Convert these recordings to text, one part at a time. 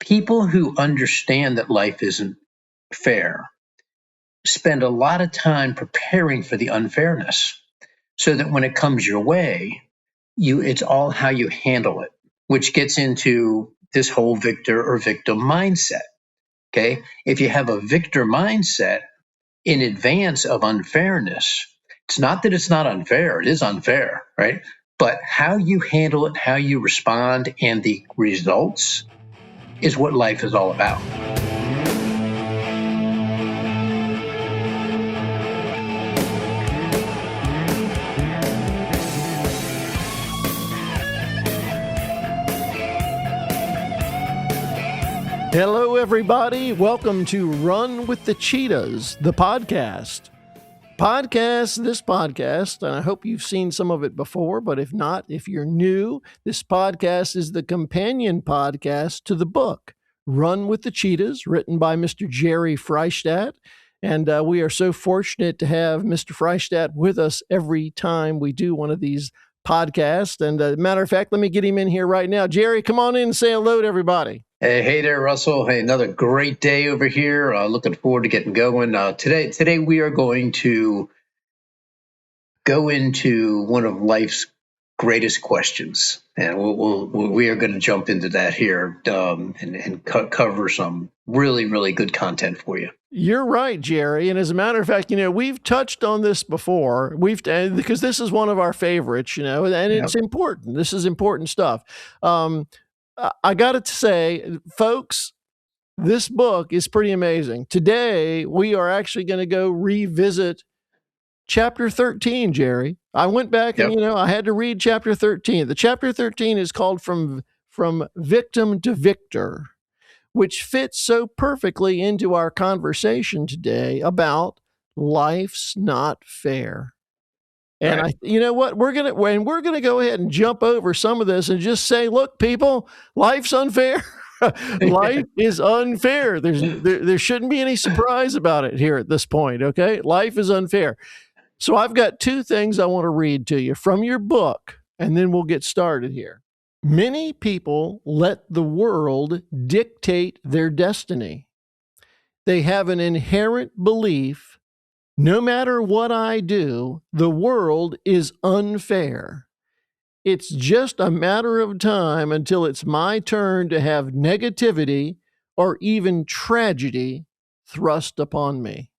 People who understand that life isn't fair spend a lot of time preparing for the unfairness so that when it comes your way, it's all how you handle it, which gets into this whole victor or victim mindset. Okay. If you have a victor mindset in advance of unfairness, it's not that it's not unfair, it is unfair, right? But how you handle it, how you respond, and the results is what life is all about. Hello, everybody. Welcome to Run With The Cheetahs, the podcast. This podcast, and I hope you've seen some of it before, but if not, if you're new, this podcast is the companion podcast to the book, Run With The Cheetahs, written by Mr. Jerry Freishtat. And we are so fortunate to have Mr. Freishtat with us every time we do one of these podcasts. And matter of fact, let me get him in here right now. Jerry, come on in and say hello to everybody. Hey there, Russell. Hey, another great day over here. Looking forward to getting going. Today we are going to go into one of life's greatest questions, and we are going to jump into that here and cover some really good content for you. You're right, Jerry. And as a matter of fact, we've touched on this before. Because this is one of our favorites, and it's important. This is important stuff. I got to say, folks, this book is pretty amazing. Today, we are actually going to go revisit chapter 13, Jerry. I went back and, I had to read chapter 13. The chapter 13 is called From Victim to Victor, which fits so perfectly into our conversation today about life's not fair. And you know what? We're gonna go ahead and jump over some of this and just say, look, people, life's unfair. Life is unfair. There shouldn't be any surprise about it here at this point. Okay, life is unfair. So I've got two things I want to read to you from your book, and then we'll get started here. Many people let the world dictate their destiny. They have an inherent belief, no matter what I do, the world is unfair. It's just a matter of time until it's my turn to have negativity or even tragedy thrust upon me.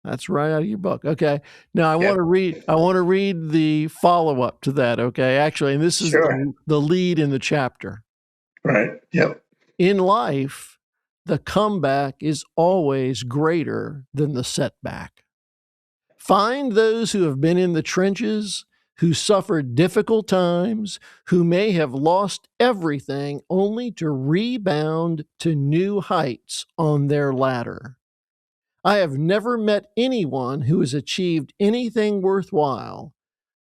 That's right out of your book. Okay. Now I want to read the follow-up to that. Okay. Actually, and this is the lead in the chapter. Right. Yep. In life, the comeback is always greater than the setback. Find those who have been in the trenches, who suffered difficult times, who may have lost everything only to rebound to new heights on their ladder. I have never met anyone who has achieved anything worthwhile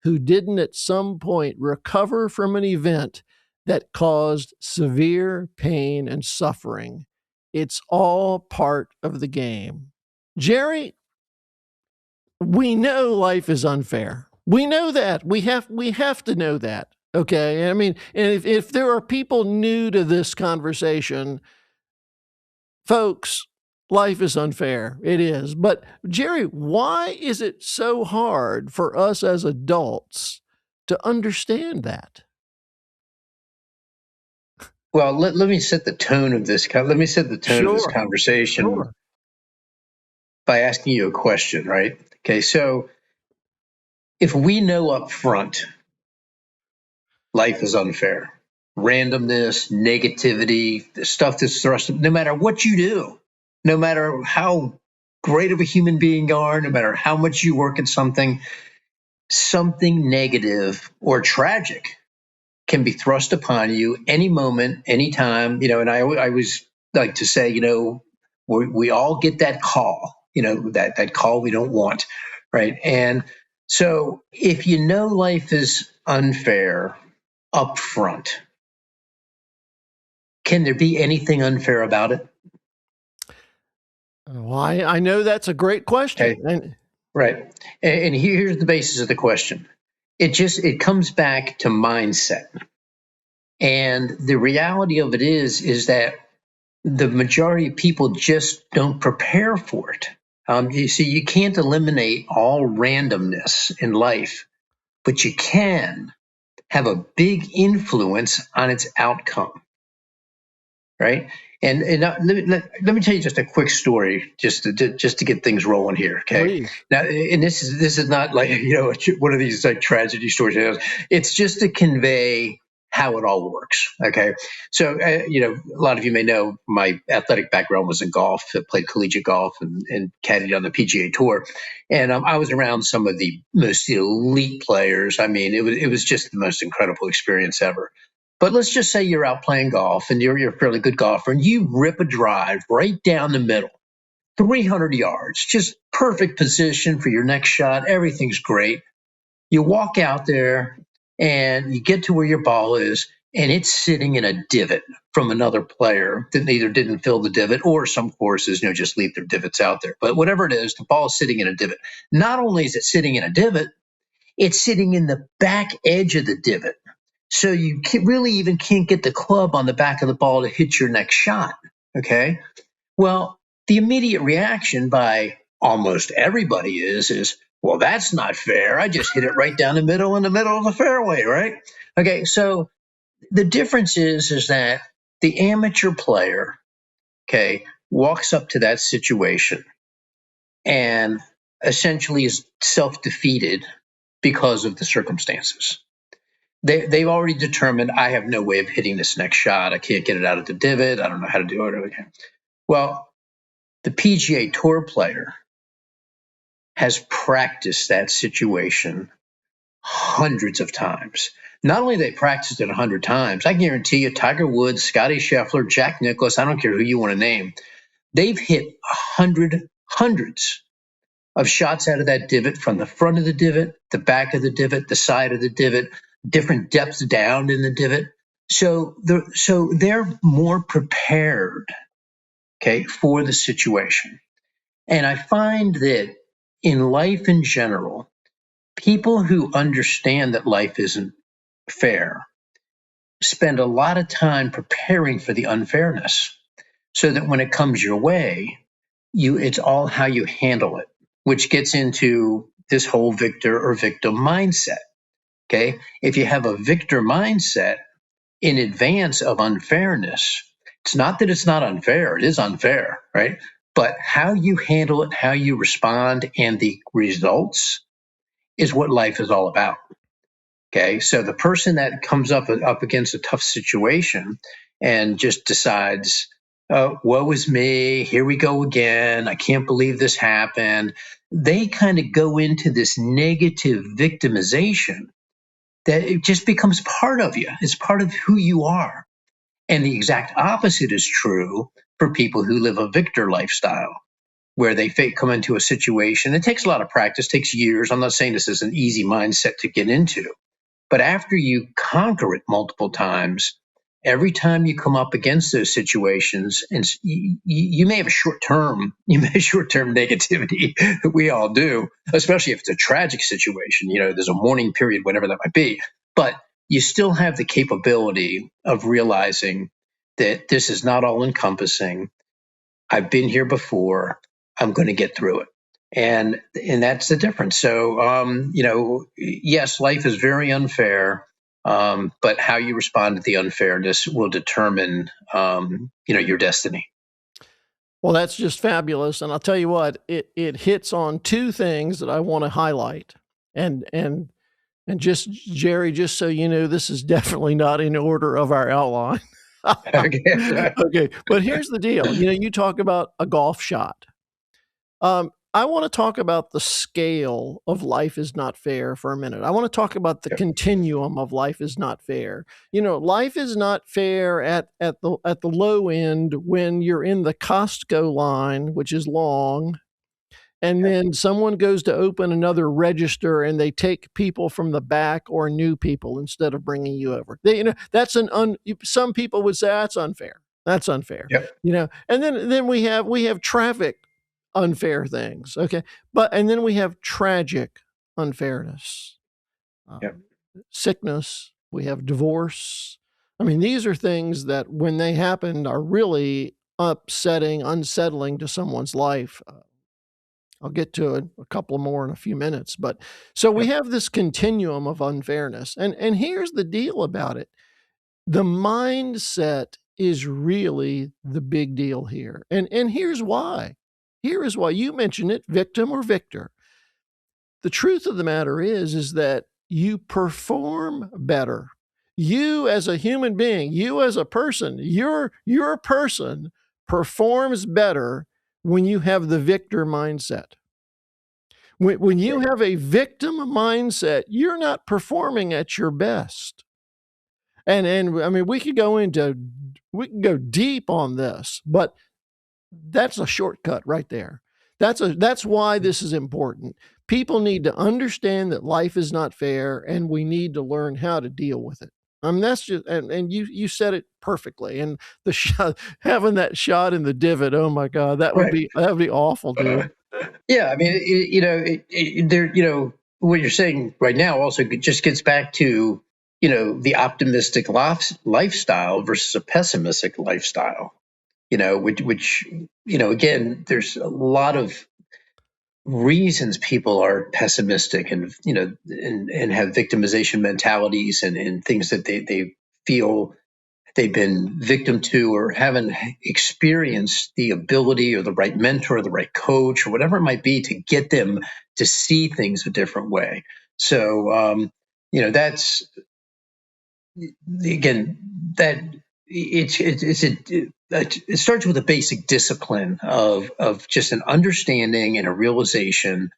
who didn't at some point recover from an event that caused severe pain and suffering. It's all part of the game. Jerry, we know life is unfair. We know that. We have to know that. Okay. I mean, and if there are people new to this conversation, folks, life is unfair. It is. But Jerry, why is it so hard for us as adults to understand that? Well, let me set the tone of this. Let me set the tone of this conversation by asking you a question, right? Okay, so if we know up front life is unfair, randomness, negativity, the stuff that's thrust, no matter what you do, no matter how great of a human being you are, no matter how much you work at something negative or tragic can be thrust upon you any moment, anytime, and I always like to say, we all get that call, that call we don't want, right? And so if you know life is unfair up front, can there be anything unfair about it? Well, I know that's a great question. Okay. Right. And here's the basis of the question. It comes back to mindset. And the reality of it is that the majority of people just don't prepare for it. You see, you can't eliminate all randomness in life, but you can have a big influence on its outcome, right? And let me tell you just a quick story, just to get things rolling here, okay? Please. Now, and this is not like one of these like tragedy stories. It's just to convey how it all works, okay? So a lot of you may know my athletic background was in golf. I played collegiate golf and caddied on the PGA Tour, and I was around some of the most elite players. I mean, it was just the most incredible experience ever. But let's just say you're out playing golf and you're a fairly good golfer and you rip a drive right down the middle, 300 yards, just perfect position for your next shot. Everything's great. You walk out there and you get to where your ball is and it's sitting in a divot from another player that either didn't fill the divot or some courses, just leave their divots out there. But whatever it is, the ball is sitting in a divot. Not only is it sitting in a divot, it's sitting in the back edge of the divot. So you really even can't get the club on the back of the ball to hit your next shot. Okay. Well, the immediate reaction by almost everybody is, well, that's not fair. I just hit it right down the middle in the middle of the fairway, right? Okay. So the difference is that the amateur player, okay, walks up to that situation and essentially is self-defeated because of the circumstances. They've already determined I have no way of hitting this next shot. I can't get it out of the divot. I don't know how to do it. Well, the PGA Tour player has practiced that situation hundreds of times. Not only they practiced it 100 times, I guarantee you Tiger Woods, Scotty Scheffler, Jack Nicklaus, I don't care who you want to name, they've hit hundreds of shots out of that divot, from the front of the divot, the back of the divot, the side of the divot, different depths down in the divot. So they're more prepared, okay, for the situation. And I find that in life in general, people who understand that life isn't fair spend a lot of time preparing for the unfairness, so that when it comes your way, it's all how you handle it, which gets into this whole victor or victim mindset. Okay. If you have a victor mindset in advance of unfairness, it's not that it's not unfair. It is unfair, right? But how you handle it, how you respond, and the results is what life is all about. Okay. So the person that comes up against a tough situation and just decides, oh, woe is me, here we go again, I can't believe this happened, they kind of go into this negative victimization that it just becomes part of you. It's part of who you are. And the exact opposite is true for people who live a victor lifestyle, where they come into a situation. It takes a lot of practice, takes years. I'm not saying this is an easy mindset to get into, but after you conquer it multiple times, every time you come up against those situations, and you may have short-term negativity. We all do, especially if it's a tragic situation. There's a mourning period, whatever that might be. But you still have the capability of realizing that this is not all encompassing. I've been here before. I'm going to get through it. And that's the difference. So, yes, life is very unfair, but how you respond to the unfairness will determine, your destiny. Well, that's just fabulous, and I'll tell you what, it hits on two things that I want to highlight, and just Jerry, just so you know, this is definitely not in order of our outline. Okay. Okay, but here's the deal. You talk about a golf shot. I want to talk about the scale of life is not fair for a minute. I want to talk about the continuum of life is not fair. Life is not fair at the low end when you're in the Costco line, which is long, and then someone goes to open another register and they take people from the back or new people instead of bringing you over. That's some people would say that's unfair. That's unfair. Yep. And then we have traffic unfair things. Okay. And then we have tragic unfairness, Yep. sickness, we have divorce, I mean, these are things that when they happen are really upsetting, unsettling to someone's life. I'll get to a couple more in a few minutes, but so we Yep. have this continuum of unfairness, and here's the deal about it: the mindset is really the big deal here, and here's why. Here is why. You mentioned it: victim or victor. The truth of the matter is that you perform better. You as a human being, you as a person, your person performs better when you have the victor mindset. When you have a victim mindset, you're not performing at your best. And I mean, we can go deep on this, but that's a shortcut right there. That's why this is important. People need to understand that life is not fair, and we need to learn how to deal with it. I mean, that's just and you said it perfectly. And the shot, having that shot in the divot, oh my God, Right. that would be awful, dude. Yeah, I mean, there, what you're saying right now also just gets back to, the optimistic lifestyle versus a pessimistic lifestyle. Which again, there's a lot of reasons people are pessimistic and and have victimization mentalities and things that they feel they've been victim to or haven't experienced the ability or the right mentor or the right coach or whatever it might be to get them to see things a different way. So that's again that it starts with a basic discipline of just an understanding and a realization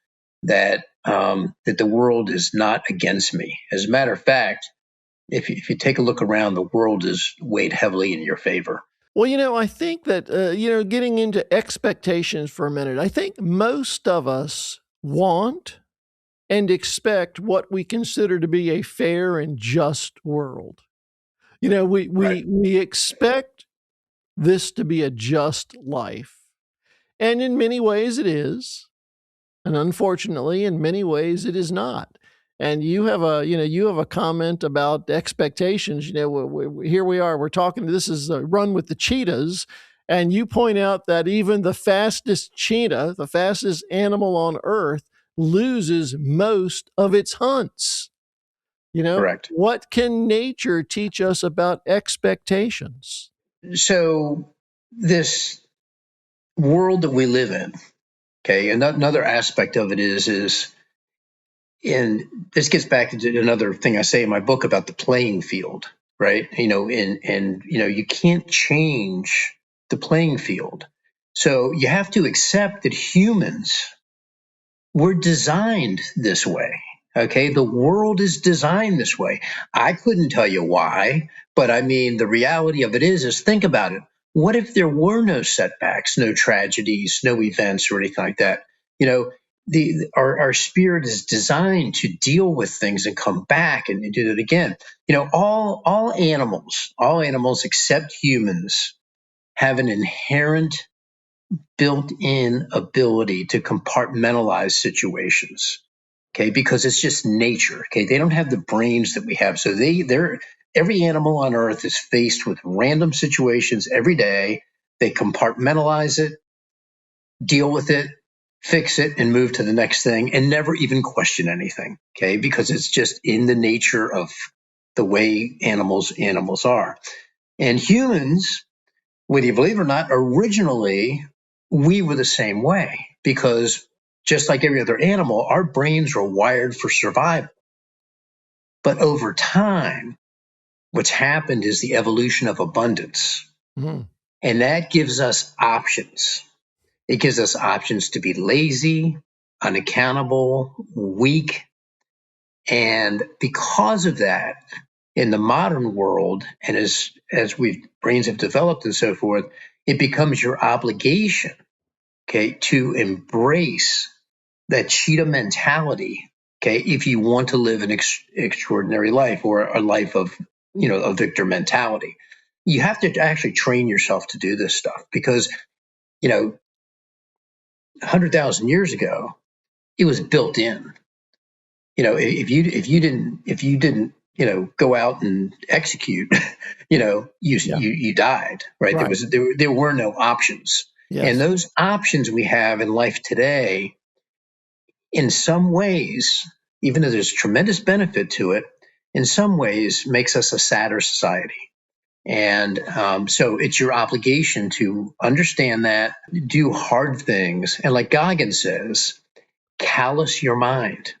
that that the world is not against me. As a matter of fact, if you take a look around, the world is weighed heavily in your favor. Well, I think that, getting into expectations for a minute, I think most of us want and expect what we consider to be a fair and just world. Right. We expect this to be a just life. And in many ways it is. And unfortunately, in many ways it is not. And you have a comment about expectations. Here we are. We're talking. This is a Run with the Cheetahs, and you point out that even the fastest cheetah, the fastest animal on Earth, loses most of its hunts. Correct. What can nature teach us about expectations? So this world that we live in, okay, another aspect of it is and this gets back to another thing I say in my book about the playing field, right? And you can't change the playing field. So you have to accept that humans were designed this way. Okay, the world is designed this way. I couldn't tell you why, but I mean, the reality of it is think about it. What if there were no setbacks, no tragedies, no events, or anything like that? You know, our spirit is designed to deal with things and come back and do it again. All animals except humans have an inherent built-in ability to compartmentalize situations. Okay, because it's just nature. Okay, they don't have the brains that we have, so they're every animal on Earth is faced with random situations every day. They compartmentalize it, deal with it, fix it, and move to the next thing, and never even question anything. Okay, because it's just in the nature of the way animals are. And humans, whether you believe it or not, originally we were the same way because just like every other animal, our brains are wired for survival. But over time, what's happened is the evolution of abundance. Mm-hmm. And that gives us options. It gives us options to be lazy, unaccountable, weak. And because of that, in the modern world, and as brains have developed and so forth, it becomes your obligation, okay, to embrace that cheetah mentality, okay, if you want to live an extraordinary life or a life of, a victor mentality. You have to actually train yourself to do this stuff because, 100,000 years ago, it was built in. If you didn't go out and execute, you died, right? Right. There were no options. And Yes. those options we have in life today, in some ways, even though there's tremendous benefit to it, in some ways makes us a sadder society. And so it's your obligation to understand that, do hard things. And like Goggins says, callous your mind,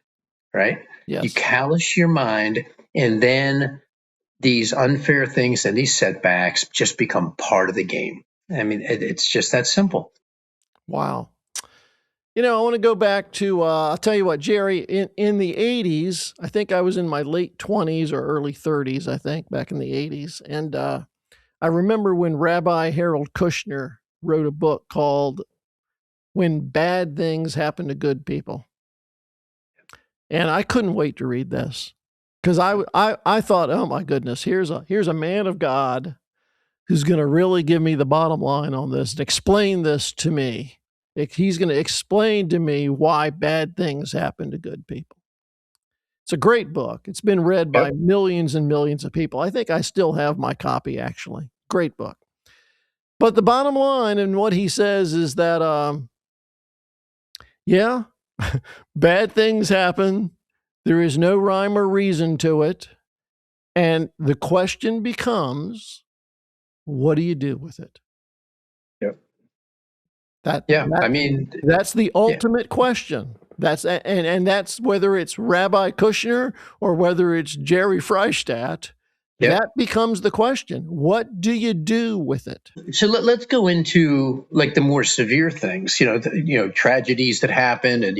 right? You Yes. callous your mind, and then these unfair things and these setbacks just become part of the game. I mean, it's just that simple. Wow. I want to go back to, I'll tell you what, Jerry, in the 80s, I think I was in my late 20s or early 30s, I think, back in the 80s. And I remember when Rabbi Harold Kushner wrote a book called When Bad Things Happen to Good People. And I couldn't wait to read this because I thought, oh my goodness, here's a man of God who's going to really give me the bottom line on this and explain this to me. He's going to explain to me why bad things happen to good people. It's a great book. It's been read by Yep. millions and millions of people. I think I still have my copy, actually. Great book. But the bottom line in what he says is that, yeah, bad things happen. There is no rhyme or reason to it. And the question becomes, what do you do with it? Yep. That, Yeah. that I mean, That's the yeah. ultimate question. And that's whether it's Rabbi Kushner or whether it's Jerry Freishtat. Yep. That becomes the question. What do you do with it? So let's go into like the more severe things, tragedies that happen, and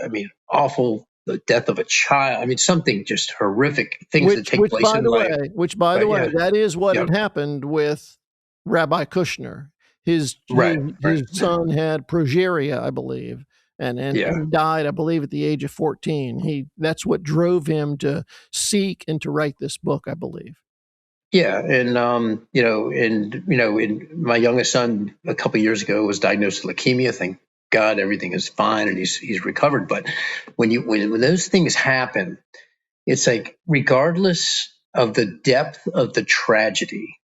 I mean, awful, the death of a child. I mean, something just horrific, things that take place in life. Which by the But way, yeah, that is what yep, had happened with Rabbi Kushner. His right, right, son had progeria, I believe, yeah, and died, I believe, at the age of 14. That's what drove him to seek and to write this book, I believe. yeah, and and my youngest son a couple of years ago was diagnosed with leukemia. Thank God, everything is fine and he's recovered. But when those things happen, it's like regardless of the depth of the tragedy,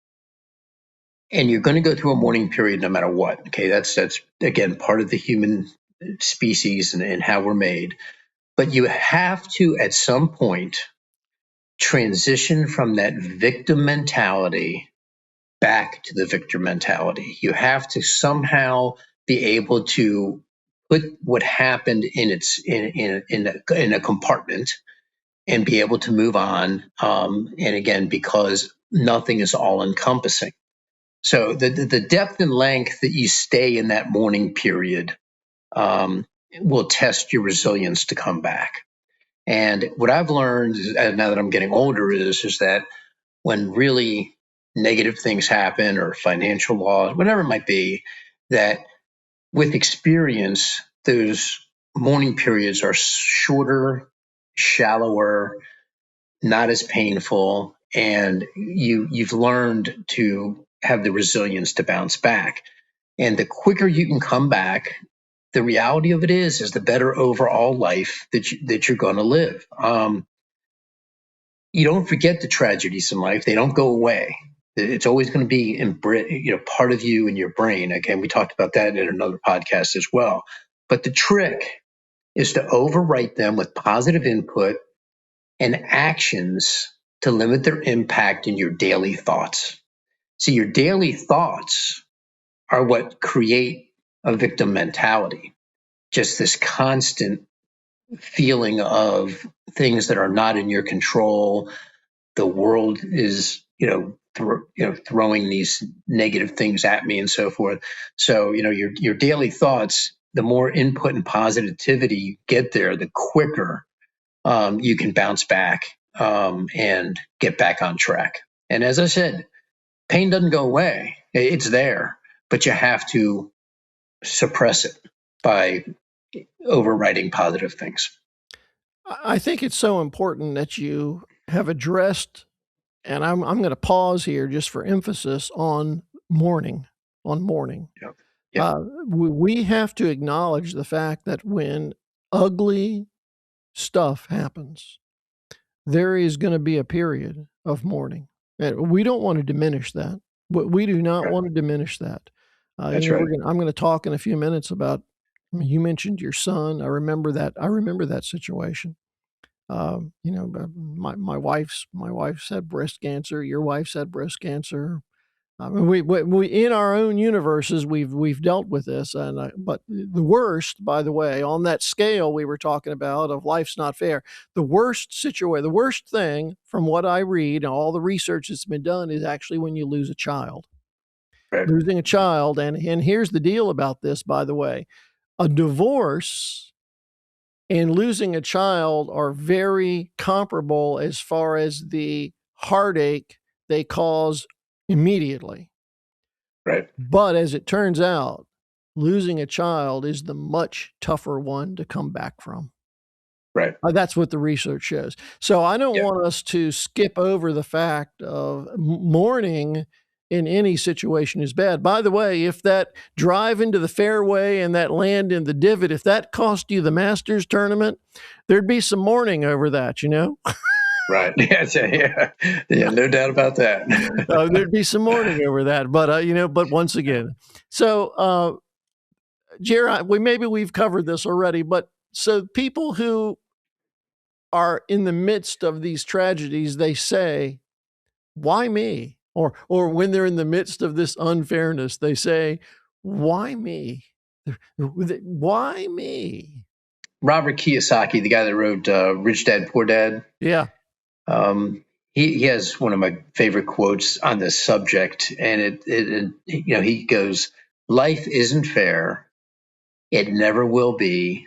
and you're going to go through a mourning period no matter what. Okay, that's again part of the human species and how we're made. But you have to at some point transition from that victim mentality back to the victor mentality. You have to somehow be able to put what happened in a compartment and be able to move on. And again, because nothing is all encompassing. So the depth and length that you stay in that mourning period will test your resilience to come back. And what I've learned now that I'm getting older is that when really negative things happen or financial loss, whatever it might be, that with experience, those mourning periods are shorter, shallower, not as painful, and you've learned to have the resilience to bounce back. And the quicker you can come back, the reality of it is the better overall life that you're going to live. You don't forget the tragedies in life; they don't go away. It's always going to be part of you in your brain. Again, we talked about that in another podcast as well. But the trick is to overwrite them with positive input and actions to limit their impact in your daily thoughts. See, your daily thoughts are what create a victim mentality. Just this constant feeling of things that are not in your control. The world is, throwing these negative things at me and so forth. So, your daily thoughts, the more input and positivity you get there, the quicker you can bounce back and get back on track. And as I said, pain doesn't go away. It's there, but you have to suppress it by overriding positive things. I think it's so important that you have addressed, and I'm going to pause here just for emphasis on mourning, on mourning. Yeah. Yeah. We have to acknowledge the fact that when ugly stuff happens, there is going to be a period of mourning. And we don't want to diminish that. We do not Right. want to diminish that. That's right. I'm going to talk in a few minutes about, you mentioned your son. I remember that. I remember that situation. My wife's had breast cancer. Your wife's had breast cancer. I mean, we in our own universes, we've dealt with this, but the worst, by the way, on that scale we were talking about of life's not fair, the worst situation, the worst thing from what I read and all the research that's been done is actually when you lose a child. Right. Losing a child, and here's the deal about this, by the way, a divorce and losing a child are very comparable as far as the heartache they cause immediately. Right. But as it turns out, losing a child is the much tougher one to come back from. Right. That's what the research shows. So I don't Yeah. want us to skip over the fact of mourning in any situation is bad. By the way, if that drive into the fairway and that land in the divot, if that cost you the Masters tournament, there'd be some mourning over that, you know? Right. Yeah. No doubt about that. There'd be some mourning over that. But, but once again, so, Jerry, we've covered this already, but so people who are in the midst of these tragedies, they say, why me? Or when they're in the midst of this unfairness, they say, why me? Why me? Robert Kiyosaki, the guy that wrote Rich Dad Poor Dad. Yeah. He has one of my favorite quotes on this subject, and he goes, "Life isn't fair. It never will be.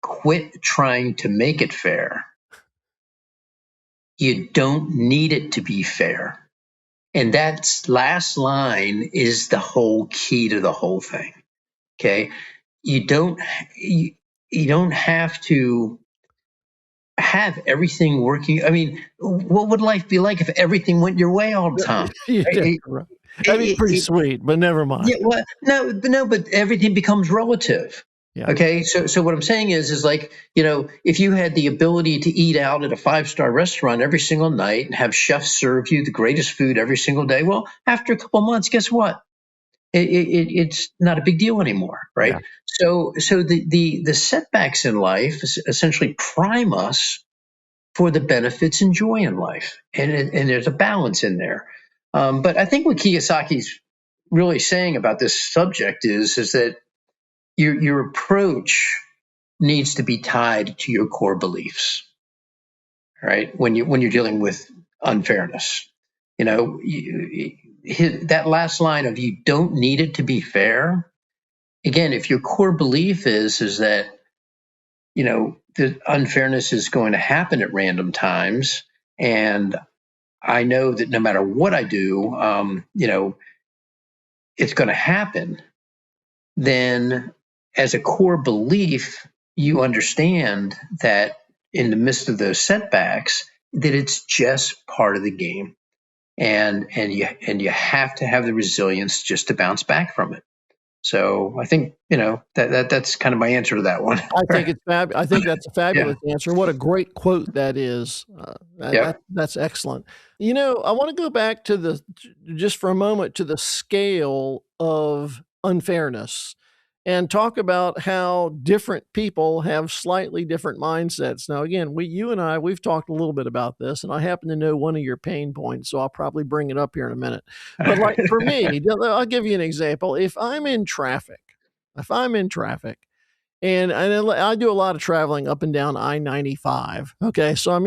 Quit trying to make it fair. You don't need it to be fair." And that last line is the whole key to the whole thing. Okay, you don't have to have everything working. I mean, what would life be like if everything went your way all the time? Right? That'd be pretty sweet, but never mind. Yeah, well, but everything becomes relative. Yeah. Okay, so what I'm saying is like, if you had the ability to eat out at a 5-star restaurant every single night and have chefs serve you the greatest food every single day, well, after a couple of months, guess what? It's not a big deal anymore, right? Yeah. So the setbacks in life essentially prime us for the benefits and joy in life, and there's a balance in there. But I think what Kiyosaki's really saying about this subject is that your approach needs to be tied to your core beliefs, right? When you're dealing with unfairness, that last line of "you don't need it to be fair." Again, if your core belief is that the unfairness is going to happen at random times, and I know that no matter what I do, it's going to happen, then as a core belief, you understand that in the midst of those setbacks, that it's just part of the game. And you have to have the resilience just to bounce back from it. So I think, that's kind of my answer to that one. I think it's I think that's a fabulous answer. What a great quote that is. That's excellent. I want to go back to just for a moment to the scale of unfairness and talk about how different people have slightly different mindsets. Now, again, you and I, we've talked a little bit about this, and I happen to know one of your pain points, so I'll probably bring it up here in a minute. But like for me, I'll give you an example. If I'm in traffic, and I do a lot of traveling up and down I-95. Okay. So,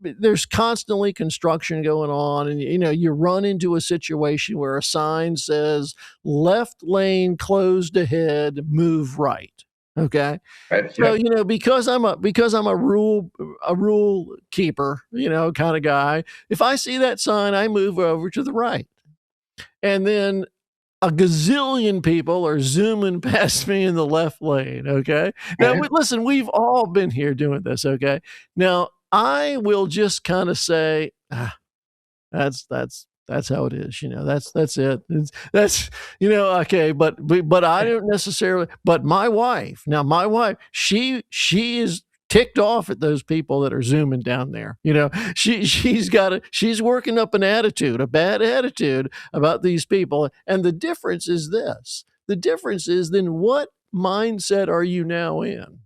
there's constantly construction going on, and you run into a situation where a sign says left lane closed ahead, move right. Okay. Right. So, because I'm a rule keeper, kind of guy, if I see that sign, I move over to the right. And then a gazillion people are zooming past me in the left lane. Okay. Now, listen, we've all been here doing this. Okay. Now, I will just kind of say, that's how it is. That's it. That's, okay. But I don't necessarily, but my wife, she is ticked off at those people that are zooming down there. You know, she's working up an attitude, a bad attitude about these people. And the difference is this. The difference is then what mindset are you now in?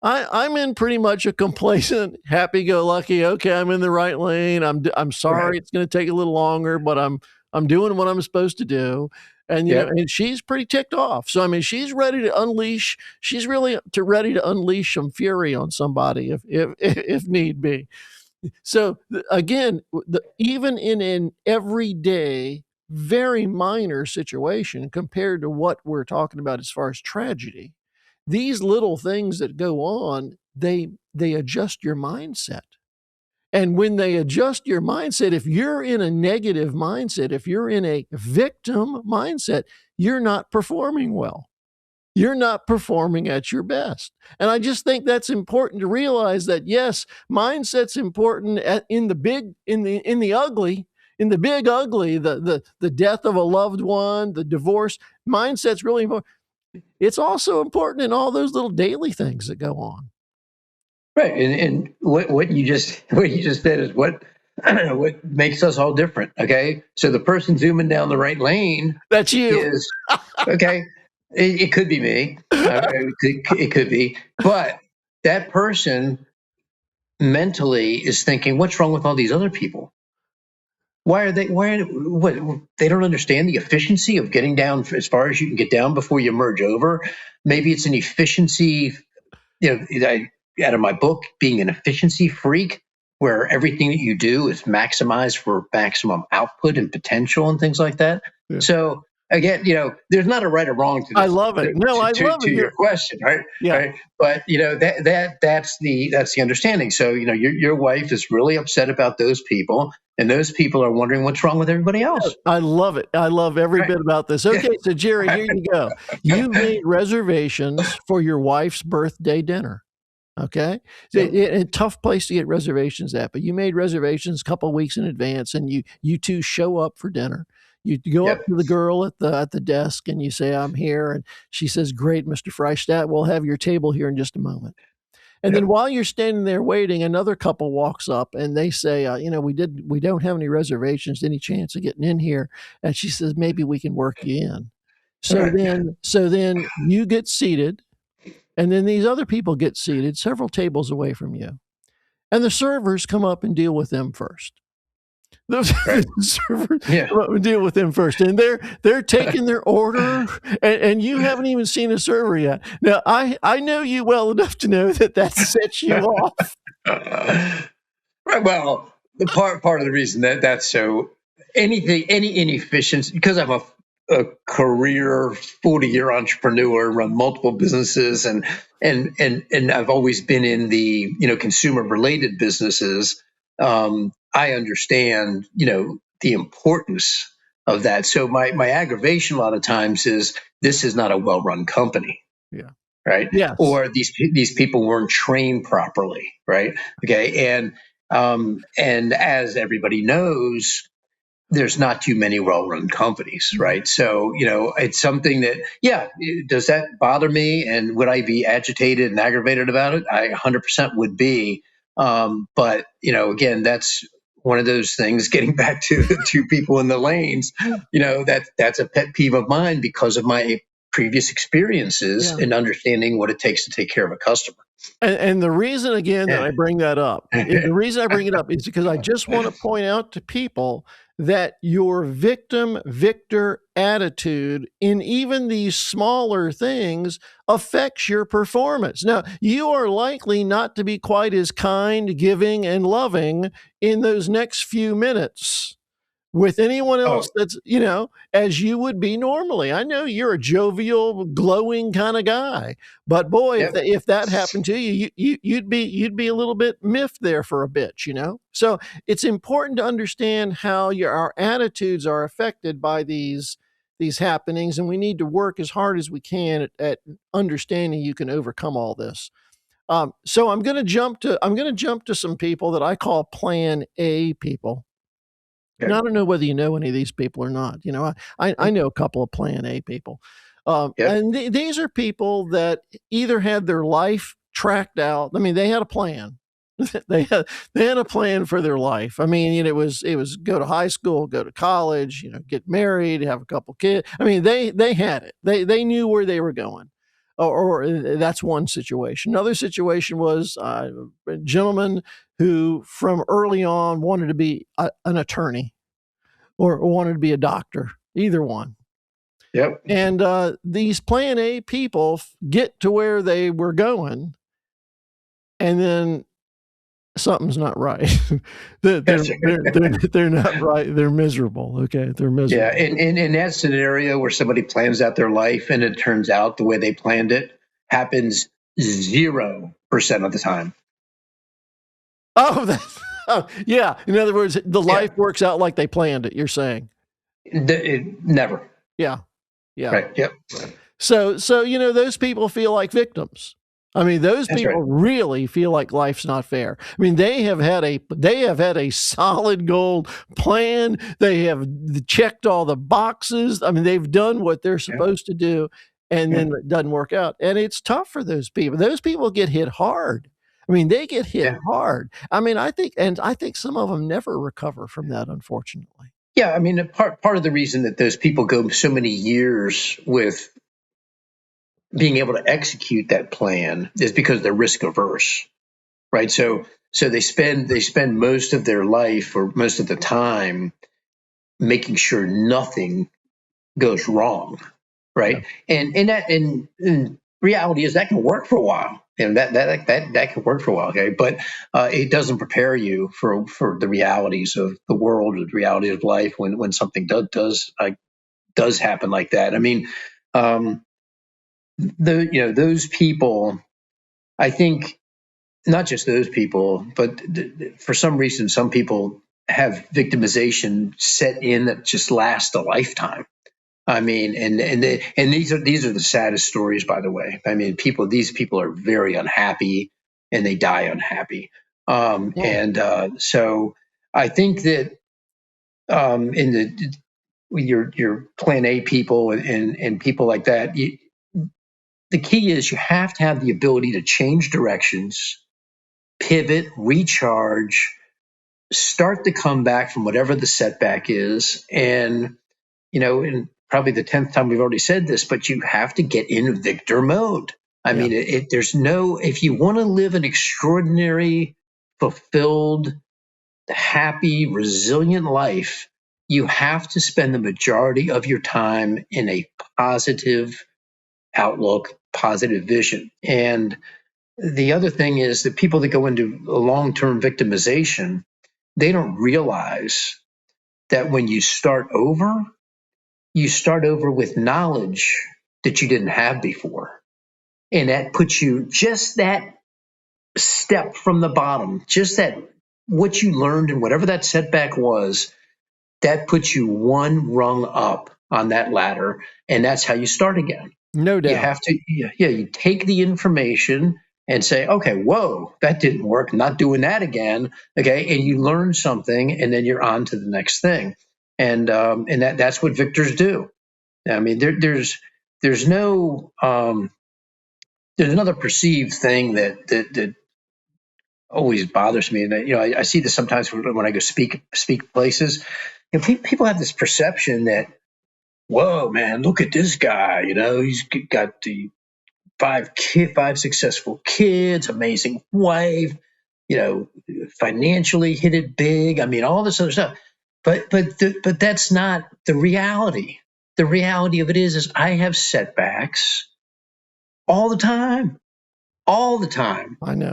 I'm in pretty much a complacent, happy-go-lucky. Okay, I'm in the right lane. I'm sorry Right. it's going to take a little longer, but I'm doing what I'm supposed to do. And you know, Yep. and she's pretty ticked off. So I mean, she's ready to unleash. She's really ready to unleash some fury on somebody if need be. So again, even in an everyday, very minor situation compared to what we're talking about as far as tragedy, these little things that go on, they adjust your mindset. And when they adjust your mindset, if you're in a negative mindset, if you're in a victim mindset, you're not performing well. You're not performing at your best. And I just think that's important to realize that yes, mindset's important in the big, in the ugly, in the big ugly, the death of a loved one, the divorce. Mindset's really important. It's also important in all those little daily things that go on. Right. And what you just what you just said is what what makes us all different. Okay. So the person zooming down the right lane That's you. is okay. It could be me. It could be, but that person mentally is thinking, "What's wrong with all these other people? Why are they? Why? What? They don't understand the efficiency of getting down as far as you can get down before you merge over. Maybe it's an efficiency, out of my book, being an efficiency freak, where everything that you do is maximized for maximum output and potential and things like that. Yeah. So again, there's not a right or wrong to I this. love it. No, I love To it. your question, right? Yeah. Right. But that's the understanding. So your wife is really upset about those people, and those people are wondering what's wrong with everybody else. I love it. I love every Right. bit about this. Okay, so Jerry, here you go. You made reservations for your wife's birthday dinner. Okay, so Yep. a tough place to get reservations at, but you made reservations a couple of weeks in advance, and you two show up for dinner. You go up Yep. to the girl at the desk, and you say, "I'm here," and she says, "Great, Mr. Freishtat. We'll have your table here in just a moment." And then Yep. while you're standing there waiting, another couple walks up and they say, we don't have any reservations, any chance of getting in here. And she says, maybe we can work you in. All So right. then you get seated, and then these other people get seated several tables away from you. And the servers come up and deal with them first. The servers Yeah. come up and deal with them first, and they're taking their order, and you haven't even seen a server yet. Now, I know you well enough to know that sets you off. Right. Well, the part of the reason that's so any inefficiency, because I'm a career 40-year entrepreneur, run multiple businesses, and I've always been in the consumer related businesses. I understand the importance of that. So my aggravation a lot of times is this is not a well run company. Yeah. Right? Yes. Or these people weren't trained properly, right? Okay, and as everybody knows, there's not too many well-run companies, right? So it's something that, yeah, does that bother me, and would I be agitated and aggravated about it? I 100% would be, but again, that's one of those things. Getting back to the two people in the lanes, that's a pet peeve of mine because of my previous experiences Yeah. in understanding what it takes to take care of a customer. And the reason again that Yeah. I bring that up, the reason I bring it up is because I just want to point out to people that your victim victor attitude in even these smaller things affects your performance. Now, you are likely not to be quite as kind, giving, and loving in those next few minutes with anyone else Oh, that's, as you would be normally. I know you're a jovial, glowing kind of guy, but boy, yep. if that happened to you'd be a little bit miffed there for a bit. So it's important to understand how our attitudes are affected by these happenings, and we need to work as hard as we can at understanding you can overcome all this. So I'm going to jump to some people that I call Plan A people. Now, I Okay. don't know whether you know any of these people or not. I know a couple of Plan A people. Yep. And these are people that either had their life tracked out. I mean, they had a plan. They had a plan for their life. I mean, it was go to high school, go to college, get married, have a couple kids. I mean, they had it. They knew where they were going. Or that's one situation. Another situation was a gentleman who, from early on, wanted to be an attorney or wanted to be a doctor. Either one. Yep. And these Plan A people get to where they were going, and then something's not right. they're not right. They're miserable. Okay, they're miserable. Yeah, in that scenario where somebody plans out their life and it turns out the way they planned it happens 0% of the time. Oh, yeah. In other words, the life works out like they planned it. You're saying never. Yeah. Right. Yep. So those people feel like victims. I mean, those people really feel like life's not fair. I mean, they have had a solid goal plan. They have checked all the boxes. I mean, they've done what they're supposed to do, and then it doesn't work out. And it's tough for those people. Those people get hit hard. I mean, they get hit hard. I mean, I think some of them never recover from that, unfortunately. Yeah, I mean, part of the reason that those people go so many years with being able to execute that plan is because they're risk averse, right? So they spend most of their life or most of the time making sure nothing goes wrong, right? Yeah. And reality is that can work for a while, and that can work for a while, okay? But it doesn't prepare you for the realities of the world, the reality of life when something does happen like that. I mean. Those people, I think, not just those people, but for some reason, some people have victimization set in that just lasts a lifetime. I mean, and these are the saddest stories, by the way. I mean, these people are very unhappy and they die unhappy. So I think that in your Plan A people and people like that. The key is you have to have the ability to change directions, pivot, recharge, start the comeback from whatever the setback is. And, in probably the 10th time we've already said this, but you have to get in victor mode. I mean, if you want to live an extraordinary, fulfilled, happy, resilient life, you have to spend the majority of your time in a positive outlook, positive vision. And the other thing is that people that go into a long-term victimization, they don't realize that when you start over with knowledge that you didn't have before. And that puts you just that step from the bottom, just that what you learned and whatever that setback was, that puts you one rung up on that ladder. And that's how you start again. No doubt. You have to, you take the information and say, okay, whoa, that didn't work. I'm not doing that again. Okay. And you learn something and then you're on to the next thing. And that's what victors do. I mean, there's no, there's another perceived thing that always bothers me. And, I see this sometimes when I go speak places. People have this perception that, whoa, man, look at this guy. He's got the five successful kids, amazing wife, financially hit it big. I mean, all this other stuff. But that's not the reality. The reality of it is I have setbacks all the time. I know.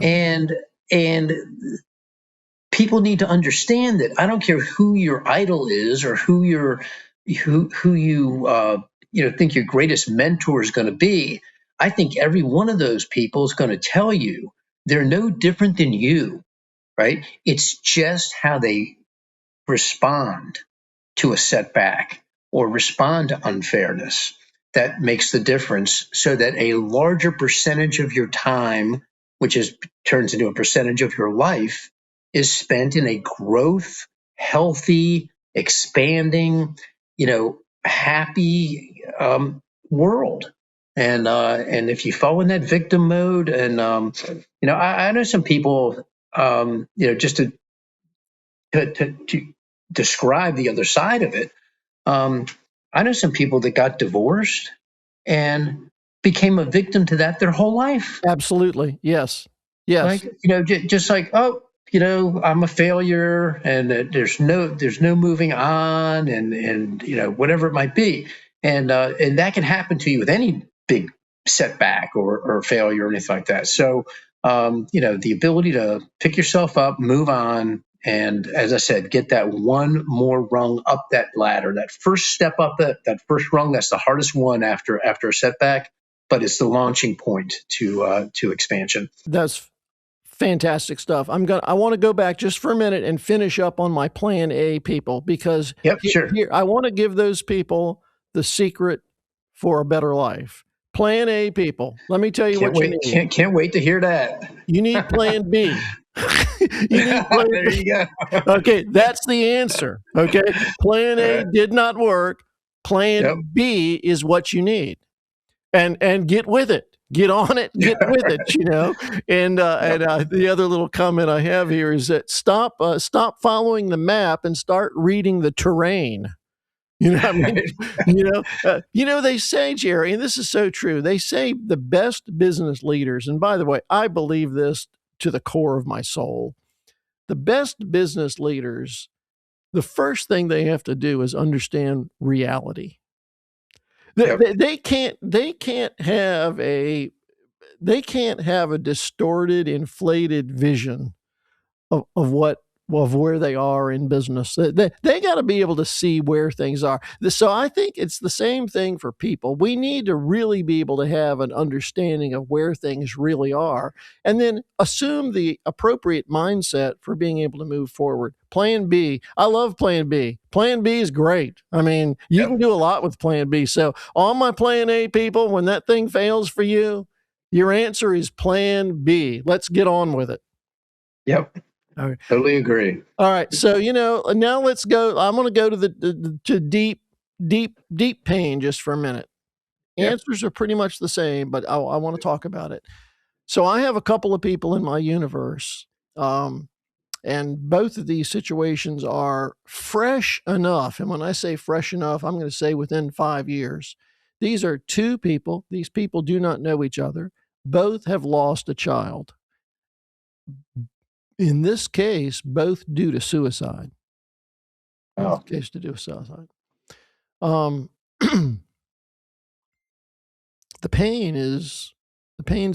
And people need to understand that I don't care who your idol is or who you think your greatest mentor is going to be. I think every one of those people is going to tell you they're no different than you, right? It's just how they respond to a setback or respond to unfairness that makes the difference, so that a larger percentage of your time, which turns into a percentage of your life, is spent in a growth, healthy, expanding, happy world. And if you fall in that victim mode, and I know some people, just to describe the other side of it. I know some people that got divorced and became a victim to that their whole life. Absolutely. Yes. Yes. Like, just like, oh, I'm a failure, and there's no moving on, and whatever it might be, and that can happen to you with any big setback or failure or anything like that. So, the ability to pick yourself up, move on, and, as I said, get that one more rung up that ladder, that first step up, that first rung. That's the hardest one after a setback, but it's the launching point to expansion. That's fantastic stuff. I want to go back just for a minute and finish up on my plan A people, because Yep, sure. here I want to give those people the secret for a better life. Plan A people. Let me tell you Can't what you wait. need. Can't wait to hear that. You need plan B. You need plan There B. you go. Okay, that's the answer. Okay. Plan A did not work. Plan Yep. B is what you need. And get with it. Get on it, get with it, And the other little comment I have here is that stop following the map and start reading the terrain. You know what I mean? They say, Jerry, and this is so true. They say the best business leaders, and by the way, I believe this to the core of my soul. The best business leaders, the first thing they have to do is understand reality. They can't have a distorted, inflated vision of where they are in business. They got to be able to see where things are. So I think it's the same thing for people. We need to really be able to have an understanding of where things really are, and then assume the appropriate mindset for being able to move forward. Plan B. I love plan B. Plan B is great. I mean, you can do a lot with plan B. So all my plan A people, when that thing fails for you, your answer is plan B. Let's get on with it. Yep. All right. Totally agree. All right. So, now let's go. I'm going to go to deep pain just for a minute. Yep. Answers are pretty much the same, but I want to talk about it. So I have a couple of people in my universe, and both of these situations are fresh enough. And when I say fresh enough, I'm going to say within 5 years. These are two people. These people do not know each other. Both have lost a child. In this case, both due to suicide. Oh. Case to do with suicide. The pain's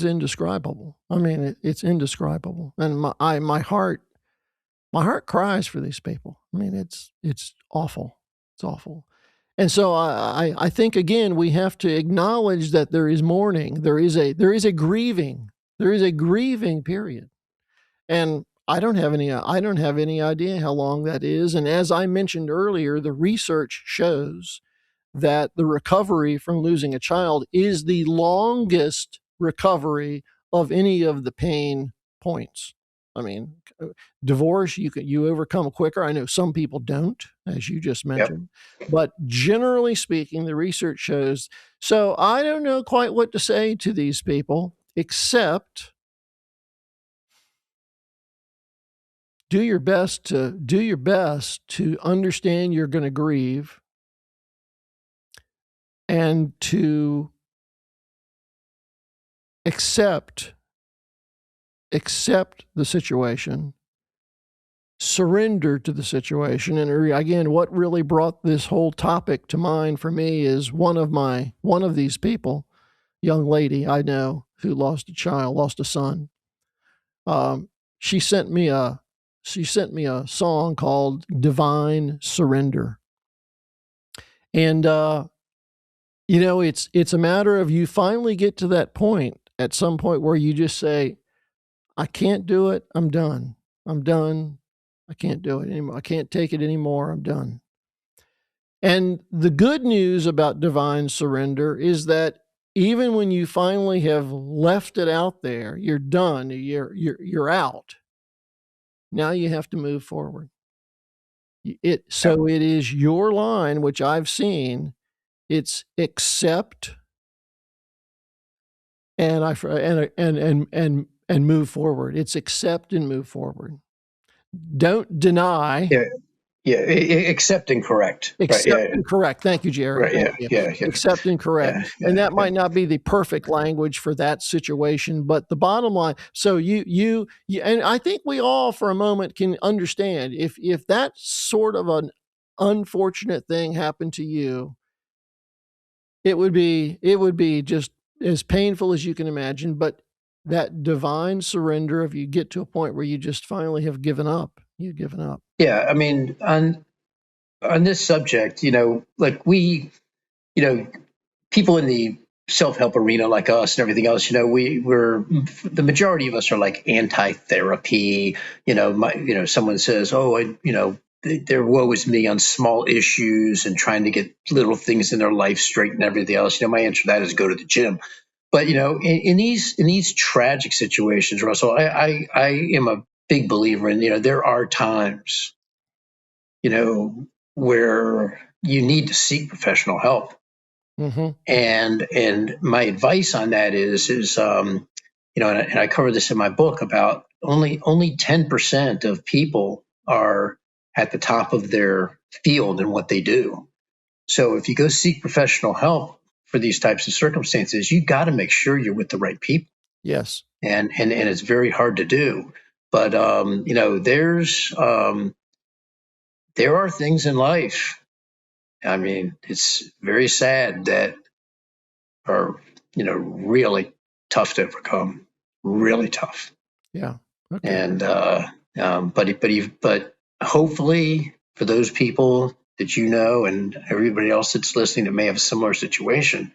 indescribable. I mean, it's indescribable, and my heart cries for these people. I mean, it's awful. It's awful. And so I think, again, we have to acknowledge that there is mourning. There is a grieving. There is a grieving period, and I don't have any idea how long that is. And as I mentioned earlier, the research shows that the recovery from losing a child is the longest recovery of any of the pain points. I mean, divorce, you overcome quicker. I know some people don't, as you just mentioned, but generally speaking, the research shows. So I don't know quite what to say to these people, except do your best to understand you're going to grieve, and to accept the situation, surrender to the situation. And again, what really brought this whole topic to mind for me is one of these people, young lady I know who lost a son. She sent me a song called Divine Surrender. And it's a matter of, you finally get to that point at some point where you just say, I can't do it. I'm done. I can't do it anymore. I can't take it anymore. I'm done. And the good news about divine surrender is that even when you finally have left it out there, you're done, you're out. Now you have to move forward. So it is your line, which I've seen. It's accept, and move forward. It's accept and move forward. Don't deny. Yeah, accept and correct. Accept Right. Yeah. and correct. Thank you, Jerry. Right. Thank Yeah. you. Yeah. Yeah. Accept and correct. Yeah. And that Yeah. might not be the perfect language for that situation, but the bottom line. So you, and I think we all, for a moment, can understand if that sort of an unfortunate thing happened to you, it would be just as painful as you can imagine. But that divine surrender, if you get to a point where you just finally have given up, you've given up. Yeah. I mean, on this subject, like people in the self-help arena like us and everything else, we're the majority of us are like anti-therapy. Someone says, oh, their woe is me on small issues and trying to get little things in their life straight and everything else. My answer to that is go to the gym. But in these tragic situations, Russell, I am a big believer in, there are times, where you need to seek professional help. Mm-hmm. And my advice on that is and I cover this in my book about only 10% of people are at the top of their field in what they do. So if you go seek professional help for these types of circumstances, you got to make sure you're with the right people. Yes. And it's very hard to do. But there are things in life. I mean, it's very sad that are, really tough to overcome, really tough. Yeah. Okay. And, but hopefully for those people that and everybody else that's listening that may have a similar situation,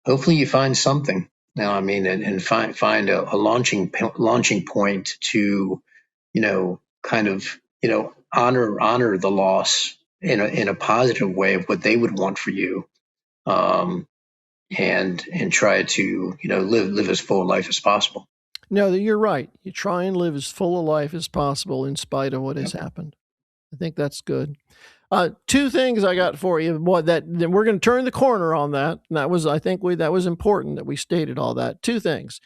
hopefully you find something now. I mean, and find a launching point to, kind of, honor the loss in a positive way of what they would want for you. And try to live as full a life as possible. No, you're right. You try and live as full a life as possible in spite of what has happened. I think that's good. Two things I got for you. Boy, then we're going to turn the corner on that. And that was, I think that was important that we stated all that. Two things.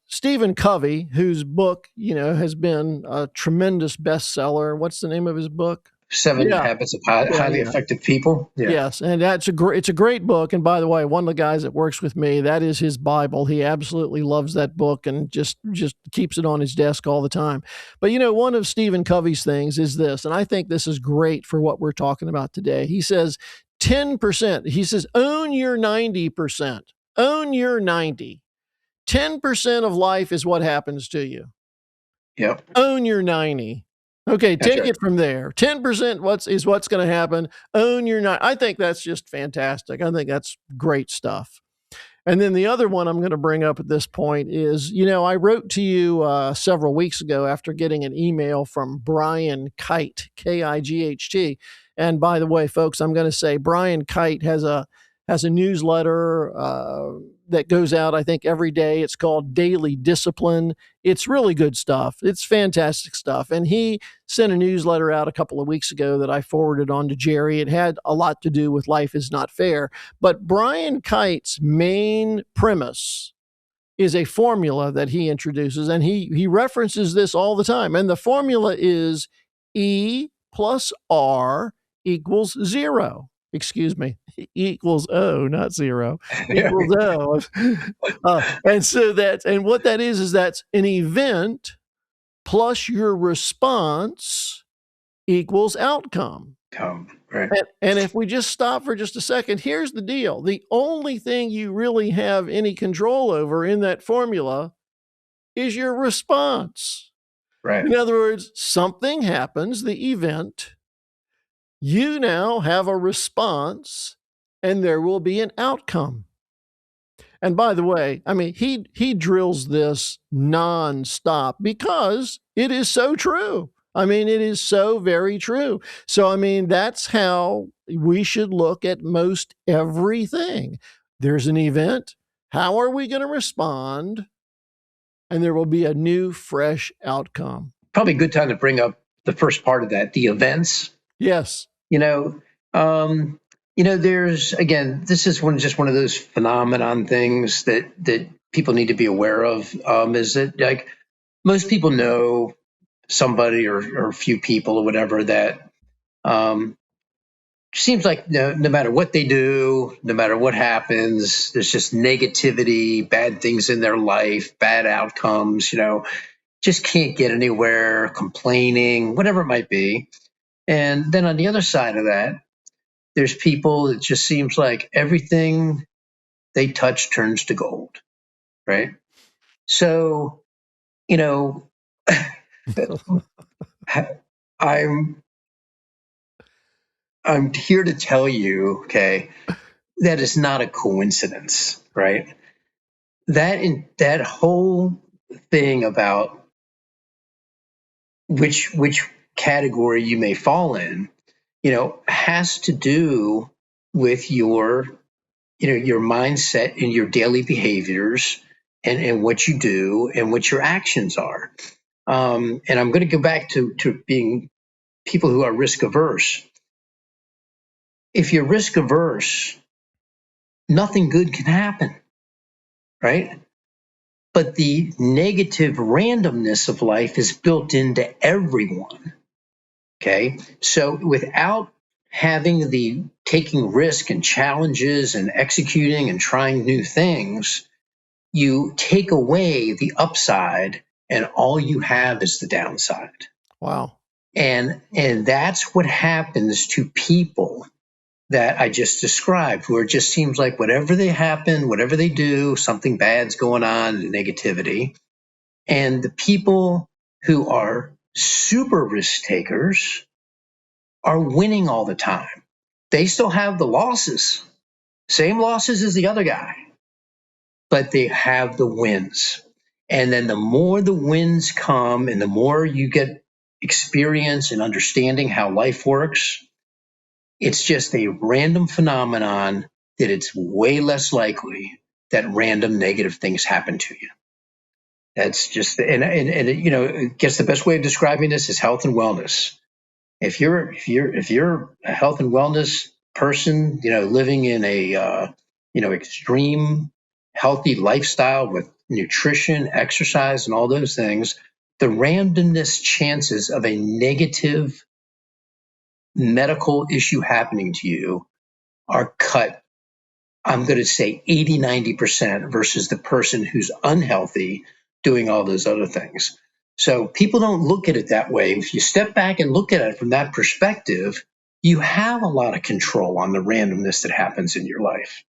Stephen Covey, whose book, has been a tremendous bestseller. What's the name of his book? 7 Habits of Highly Effective People. Yeah. Yes, and it's a great book. And by the way, one of the guys that works with me, that is his Bible. He absolutely loves that book and just keeps it on his desk all the time. But one of Stephen Covey's things is this, and I think this is great for what we're talking about today. He says 10%. He says own your 90%. Own your 90. 10% of life is what happens to you. Yep. Own your 90. Okay, take it from there. 10% is what's going to happen. Own your 90. I think that's just fantastic. I think that's great stuff. And then the other one I'm going to bring up at this point is, I wrote to you several weeks ago after getting an email from Brian Kite, Kight. And by the way, folks, I'm going to say Brian Kite has a newsletter that goes out, I think, every day. It's called Daily Discipline. It's really good stuff. It's fantastic stuff. And he sent a newsletter out a couple of weeks ago that I forwarded on to Jerry. It had a lot to do with life is not fair. But Brian Kite's main premise is a formula that he introduces, and he references this all the time. And the formula is E plus R equals 0. Excuse me, equals O, not 0, equals O. And what that is that's an event plus your response equals outcome. Right. And if we just stop for just a second, here's the deal. The only thing you really have any control over in that formula is your response. Right. In other words, something happens, the event, you now have a response, and there will be an outcome. And by the way, I mean, he drills this nonstop because it is so true. I mean, it is so very true. So, I mean, that's how we should look at most everything. There's an event. How are we going to respond? And there will be a new, fresh outcome. Probably a good time to bring up the first part of that, the events. Yes. There's, again, this is just one of those phenomenon things that people need to be aware of. Is that, like, most people know somebody or a few people or whatever that um, seems like no matter what they do, no matter what happens, there's just negativity, bad things in their life, bad outcomes. Just can't get anywhere, complaining, whatever it might be. And then on the other side of that, there's people that just seems like everything they touch turns to gold, right? So, you know, I'm I'm here to tell you, okay, that is not a coincidence, right? That whole thing about which category you may fall in, has to do with your mindset and your daily behaviors and what you do and what your actions are. And I'm going to go back to being people who are risk averse. If you're risk averse, nothing good can happen, right? But the negative randomness of life is built into everyone. Okay. So without having the taking risk and challenges and executing and trying new things, you take away the upside and all you have is the downside. Wow. And that's what happens to people that I just described, where it just seems like whatever they happen, whatever they do, something bad's going on, negativity. And the people who are super risk takers are winning all the time. They still have the losses, same losses as the other guy, but they have the wins. And then the more the wins come and the more you get experience and understanding how life works, it's just a random phenomenon that it's way less likely that random negative things happen to you. That's just, I guess the best way of describing this is health and wellness. If you're a health and wellness person, living in a extreme healthy lifestyle with nutrition, exercise, and all those things, the randomness chances of a negative medical issue happening to you are cut, I'm going to say 80-90% versus the person who's unhealthy doing all those other things. So people don't look at it that way. If you step back and look at it from that perspective, you have a lot of control on the randomness that happens in your life.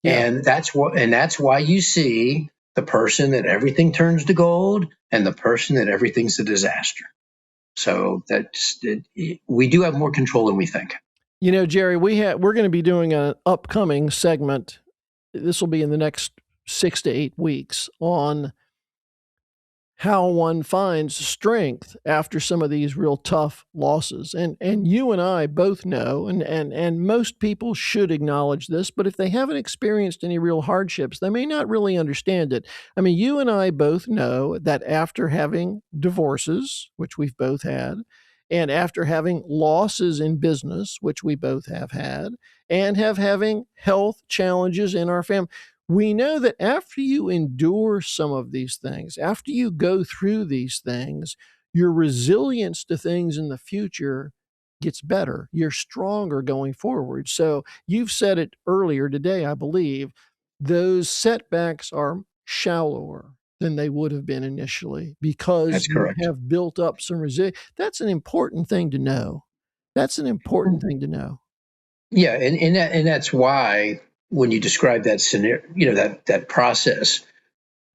Yeah. And that's why you see the person that everything turns to gold and the person that everything's a disaster. So we do have more control than we think. Jerry, we're going to be doing an upcoming segment. This will be in the next 6 to 8 weeks on how one finds strength after some of these real tough losses. And you and I both know, and most people should acknowledge this, but if they haven't experienced any real hardships, they may not really understand it. I mean, you and I both know that after having divorces, which we've both had, and after having losses in business, which we both have had, and having health challenges in our family, we know that after you endure some of these things, after you go through these things, your resilience to things in the future gets better. You're stronger going forward. So you've said it earlier today, I believe, those setbacks are shallower than they would have been initially because That's you correct. have built up some resilience. That's an important thing to know. That's an important thing to know. Yeah, and that's why when you describe that scenario, that process,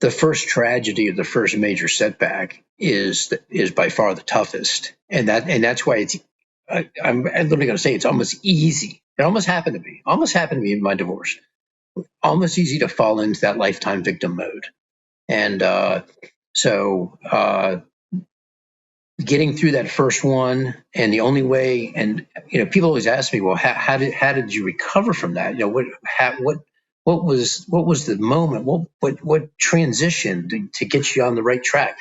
the first tragedy or the first major setback is by far the toughest, and that's why I'm literally going to say it's almost easy. It almost happened to me. Almost happened to me in my divorce. Almost easy to fall into that lifetime victim mode, and so getting through that first one, and the only way, and people always ask me, well, how did you recover from that? What was the moment? What transition to get you on the right track?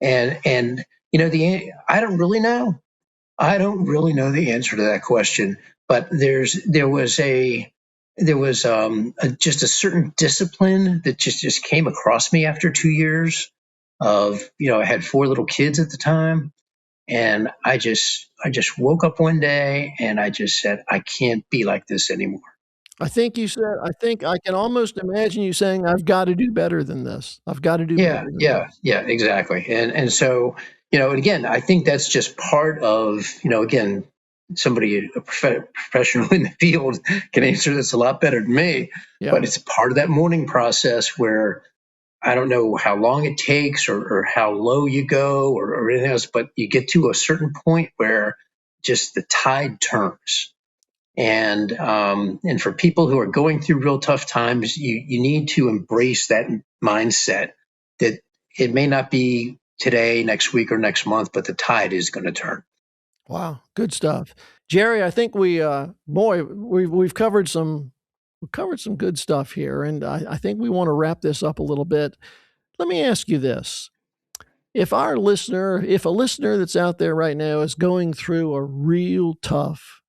And I don't really know. I don't really know the answer to that question. but there was just a certain discipline that just came across me after 2 years of, I had four little kids at the time, and I just woke up one day and I just said, I can't be like this anymore. I think you said, I think I can almost imagine you saying, I've got to do better than this. I've got to do better Yeah, than yeah, this. yeah, exactly. And so, and again, I think that's just part of, again, somebody, a professional in the field can answer this a lot better than me, Yeah. but it's part of that mourning process where I don't know how long it takes or how low you go or anything else, but you get to a certain point where just the tide turns. And for people who are going through real tough times, you need to embrace that mindset that it may not be today, next week, or next month, but the tide is going to turn. Wow. Good stuff. Jerry, I think we've covered we've covered some good stuff here. And I think we want to wrap this up a little bit. Let me ask you this. If a listener that's out there right now is going through a real tough,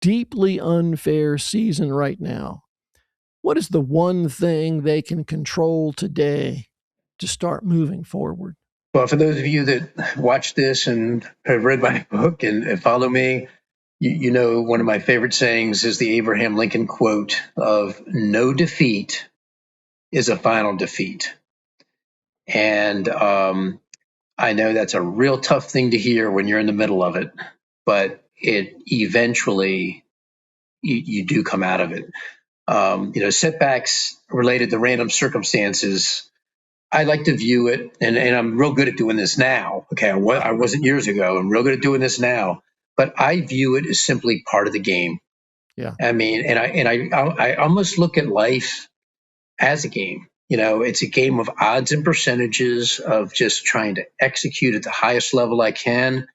deeply unfair season right now, what is the one thing they can control today to start moving forward? Well, for those of you that watch this and have read my book and follow me, you know one of my favorite sayings is the Abraham Lincoln quote of "No defeat is a final defeat." And I know that's a real tough thing to hear when you're in the middle of it, but it eventually you do come out of it. Setbacks related to random circumstances. I like to view it, and I'm real good at doing this now. Okay, I wasn't years ago. I'm real good at doing this now, but I view it as simply part of the game. Yeah. I mean, I almost look at life as a game. It's a game of odds and percentages of just trying to execute at the highest level I can,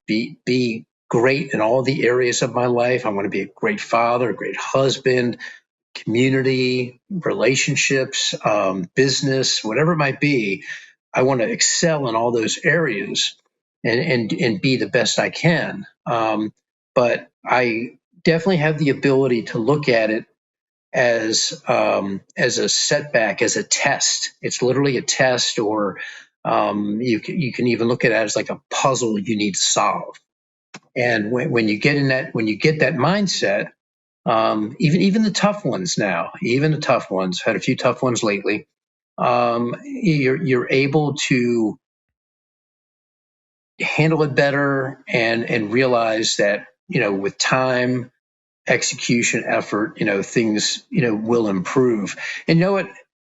be great in all the areas of my life. I want to be a great father, a great husband, community, relationships, business, whatever it might be. I want to excel in all those areas and be the best I can. But I definitely have the ability to look at it as a setback, as a test. It's literally a test, or you can even look at it as like a puzzle you need to solve. And when you get that mindset, even the tough ones now, even the tough ones, had a few tough ones lately. You're able to handle it better and realize that with time, execution, effort, things will improve. And you know what?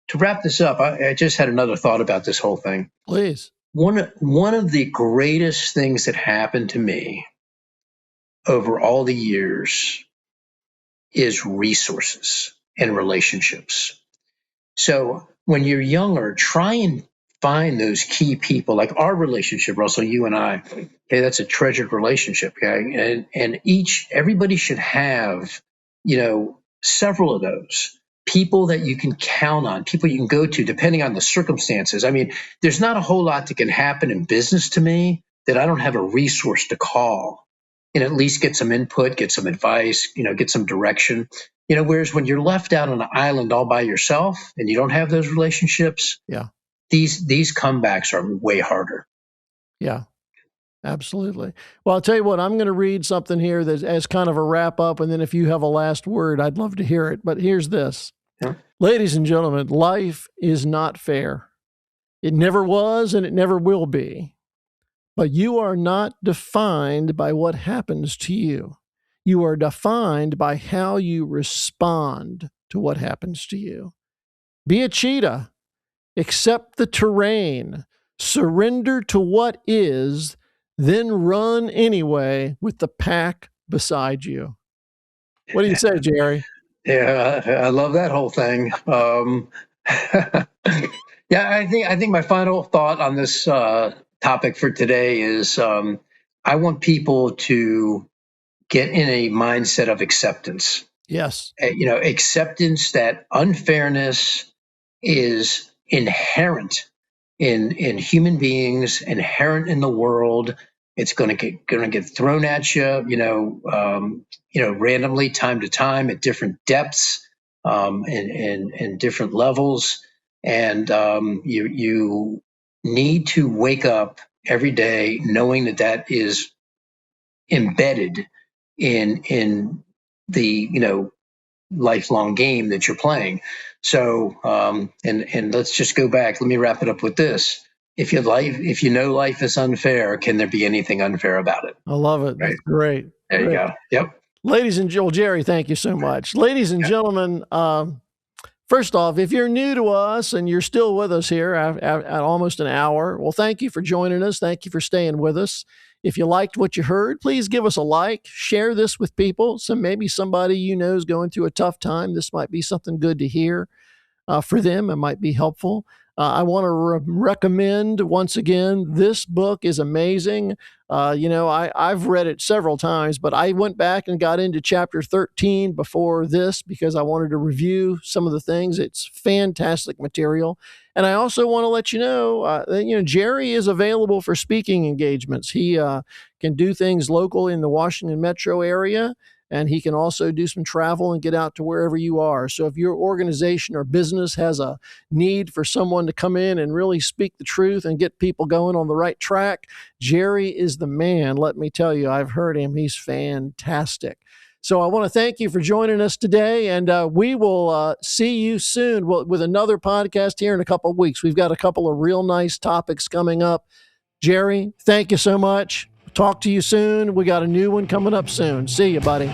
To wrap this up, I just had another thought about this whole thing. Please. One of the greatest things that happened to me over all the years is resources and relationships. So when you're younger, try and find those key people, like our relationship, Russell, you and I. Okay, that's a treasured relationship. Okay, and everybody should have, several of those people that you can count on, people you can go to, depending on the circumstances. I mean, there's not a whole lot that can happen in business to me that I don't have a resource to call and at least get some input, get some advice, get some direction. Whereas when you're left out on an island all by yourself and you don't have those relationships, Yeah. these comebacks are way harder. Yeah. Absolutely. Well, I'll tell you what, I'm going to read something here that as kind of a wrap up. And then if you have a last word, I'd love to hear it. But here's this. Yeah. Ladies and gentlemen, life is not fair. It never was and it never will be. But you are not defined by what happens to you. You are defined by how you respond to what happens to you. Be a cheetah. Accept the terrain. Surrender to what is, then run anyway with the pack beside you. What do you say, Jerry? Yeah, I love that whole thing. Yeah, I think my final thought on this topic for today is I want people to get in a mindset of acceptance. Yes. Acceptance that unfairness is inherent in human beings, inherent in the world. It's going to get thrown at you, randomly, time to time, at different depths, and different levels, and you need to wake up every day knowing that is embedded in the lifelong game that you're playing. So, and let's just go back. Let me wrap it up with this. If you know life is unfair, can there be anything unfair about it? I love it. Right? That's great. There you go. Yep. Ladies and gentlemen, Jerry, thank you so much. Ladies and gentlemen, first off, if you're new to us and you're still with us here at almost an hour, well, thank you for joining us. Thank you for staying with us. If you liked what you heard, please give us a like, share this with people. So maybe somebody you know is going through a tough time. This might be something good to hear for them. It might be helpful. I want to recommend once again, this book is amazing. I've read it several times, but I went back and got into chapter 13 before this because I wanted to review some of the things. It's fantastic material. And I also want to let you know that, Jerry is available for speaking engagements. He can do things local in the Washington metro area, and he can also do some travel and get out to wherever you are. So if your organization or business has a need for someone to come in and really speak the truth and get people going on the right track, Jerry is the man. Let me tell you, I've heard him. He's fantastic. So I want to thank you for joining us today, and we will see you soon with another podcast here in a couple of weeks. We've got a couple of real nice topics coming up. Jerry, thank you so much. Talk to you soon. We got a new one coming up soon. See you, buddy.